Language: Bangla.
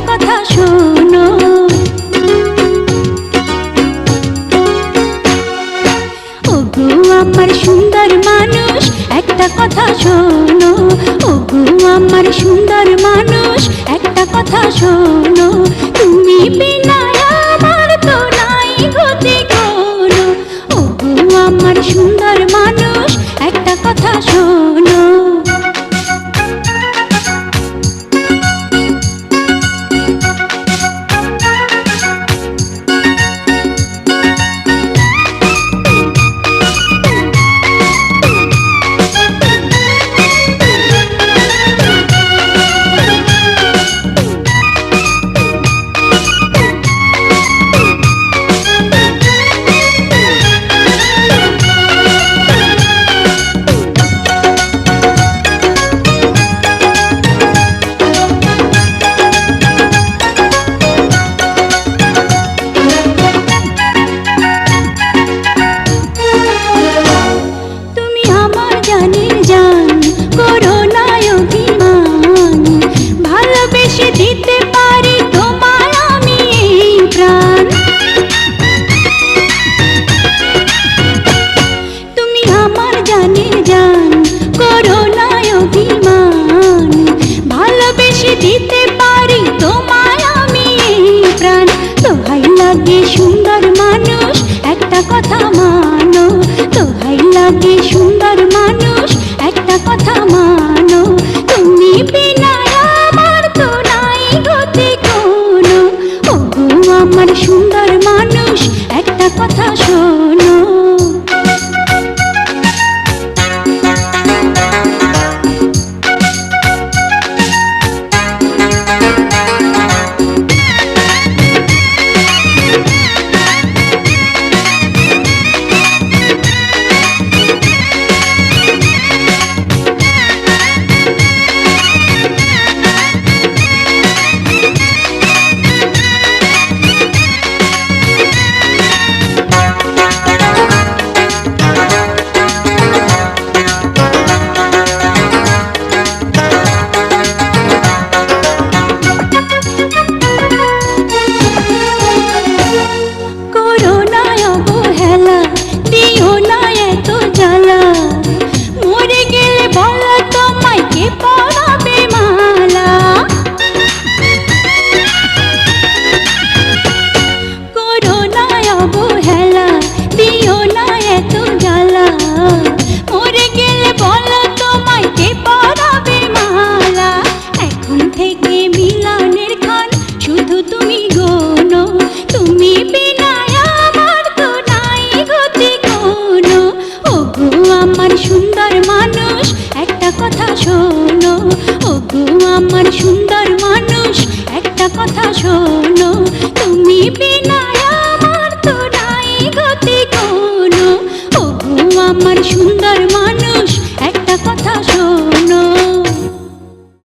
কথা শোনো। ওগো আমার সুন্দর মানুষ একটা কথা শোনো। ওগো আমার সুন্দর মানুষ একটা কথা শোনো। তুমি বিনা আমার তো নাই গতি কোনো। ওগো আমার সুন্দর মানুষ একটা কথা শোনো। দিতে পারি তোমায় আমি প্রাণ। দোহাই লাগে সুন্দর মানুষ একটা কথা মানো। দোহাই লাগে সুন্দর মানুষ একটা কথা মানো। তুমি বিনা আমার তো নাই গতি কোনো। ওগো আমার সুন্দর মানুষ একটা কথা শোনো। সুন্দর মানুষ একটা কথা শোনো। ওগো আমার সুন্দর মানুষ একটা কথা শোনো। তুমি বিনা আমার তো নাই গতি কোনো। ওগো আমার সুন্দর মানুষ